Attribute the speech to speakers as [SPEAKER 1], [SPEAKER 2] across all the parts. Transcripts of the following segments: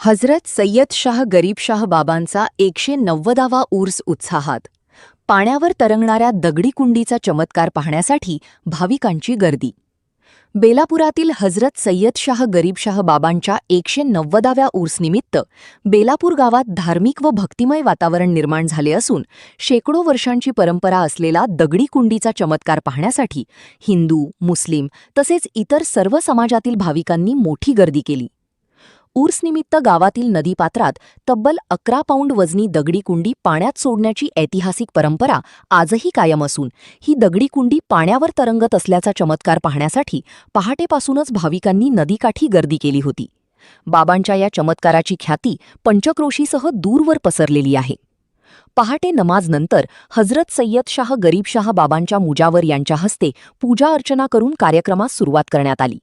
[SPEAKER 1] हजरत सय्यद शाह गरीब शाह बाबांचा 190वा उर्स उत्साहात. पाण्यावर तरंगणाऱ्या दगडी कुंडीचा चमत्कार पाहण्यासाठी भाविकांची गर्दी. बेलापुरातील हजरत सय्यद शाह गरीब शाह बाबांच्या 190व्या उर्सनिमित्त बेलापूर गावात धार्मिक व भक्तिमय वातावरण निर्माण झाले असून शेकडो वर्षांची परंपरा असलेला दगडी कुंडीचा चमत्कार पाहण्यासाठी हिंदू, मुस्लिम तसेच इतर सर्व समाजातील भाविकांनी मोठी गर्दी केली. उर्सनिमित्त गावातील नदीपात्रात तब्बल 11 पाऊंड वजनी दगडी कुंडी पाण्यात सोडण्याची ऐतिहासिक परंपरा आजही कायम असून ही दगडी कुंडी पाण्यावर तरंगत असल्याचा चमत्कार पाहण्यासाठी पहाटेपासूनच भाविकांनी नदीकाठी गर्दी केली होती. बाबांच्या या चमत्काराची ख्याती पंचक्रोशीसह दूरवर पसरलेली आहे. पहाटे नमाजनंतर हजरत सय्यद शाह गरीब शाह बाबांच्या मुजावर यांच्या हस्ते पूजा अर्चना करून कार्यक्रमास सुरुवात करण्यात आली.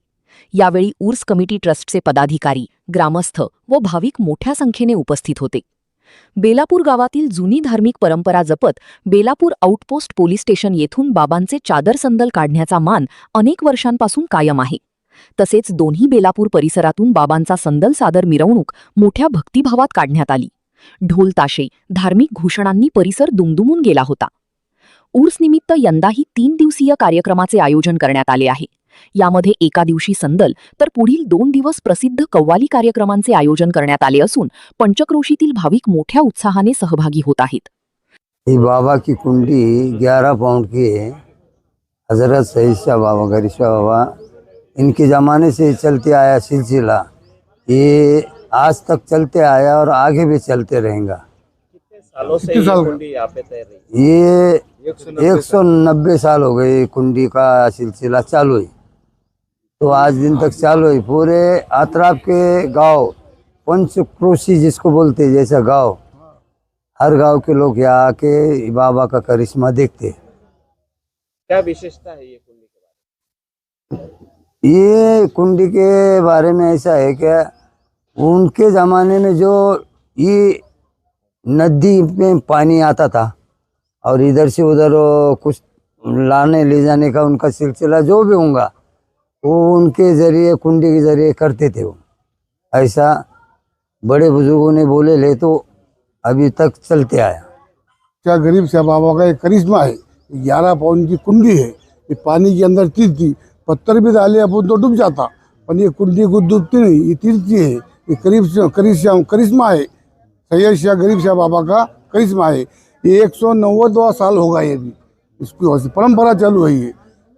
[SPEAKER 1] यावेळी उर्स कमिटी ट्रस्टचे पदाधिकारी, ग्रामस्थ व भाविक मोठ्या संख्येने उपस्थित होते. बेलापूर गावातील जुनी धार्मिक परंपरा जपत बेलापूर आउटपोस्ट पोलीस स्टेशन येथून बाबांचे चादर संदल काढण्याचा मान अनेक वर्षांपासून कायम आहे. तसेच दोन्ही बेलापूर परिसरातून बाबांचा संदल सादर मिरवणूक मोठ्या भक्तिभावात काढण्यात आली. ढोल ताशे, धार्मिक घोषणांनी परिसर दुमदुमून गेला होता. उर्सनिमित्त यंदाही 3 दिवसीय कार्यक्रमाचे आयोजन करण्यात आले आहे. यामध्ये एका दिवशी संदल तर पुढील 2 दिवस प्रसिद्ध कव्वाली कार्यक्रमांचे आयोजन करण्यात आले असून पंचक्रोशीतील भाविक मोठ्या उत्साहाने सहभागी होत आहेत.
[SPEAKER 2] ये बाबा की कुंडी 11 पाउंड की है. हजरत सैयद शाह बाबा गरीब शाह बाबा इनके ज़माने से चलते आया सिलसिला, ये आज तक चलते आया और आगे भी चलते रहेगा.
[SPEAKER 3] कितने सालों से ये कुंडी यहाँ पे तैर रही है?
[SPEAKER 2] ये 190 साल हो गए कुंडी का सिलसिला चालू है. तो आज दिन तक चालू है. पूरे अतराफ के गांव पंचक्रोशी जिसको बोलते हैं, जैसा गांव, हर गांव के लोग यहाँ आके बाबा का करिश्मा देखते हैं.
[SPEAKER 3] क्या विशेषता है ये कुंडी के बारे
[SPEAKER 2] ये कुंडी के बारे में ऐसा है कि उनके ज़माने में जो ये नदी में पानी आता था और इधर से उधर कुछ लाने ले जाने का उनका सिलसिला जो भी होगा वो उनके ज़रिए कुंडी के ज़रिए करते थे. वो ऐसा बड़े बुजुर्गों ने बोले ले तो अभी तक चलते आया.
[SPEAKER 4] क्या गरीब शाह बाबा का एक करिश्मा है. 11 पाउंड की कुंडी है. ये पानी के अंदर तीरती, पत्थर भी डाले अपन तो डूब जाता, पर ये कुंडी को डूबती नहीं, ये तीरती है. ये करिश्मा है. सैयद शाह गरीब शाह बाबा का करिश्मा है. ये 190वां साल होगा. ये भी इसकी परंपरा चालू है.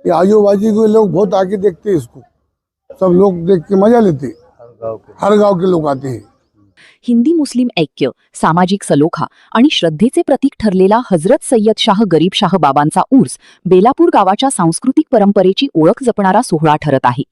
[SPEAKER 4] ये आजू बाजू के लोग बहुत आके देखते हैं इसको. सब लोग देख के मजा लेते. हर गांव के लोग आते हैं.
[SPEAKER 1] हिंदी मुस्लिम ऐक्य, सामाजिक सलोखा आणि श्रद्धेचे प्रतीक ठरलेला हजरत सय्यद शाह गरीब शाह बाबांचा उर्स बेलापूर गावाच्या सांस्कृतिक परंपरेची ओळख जपणारा सोहळा ठरत आहे.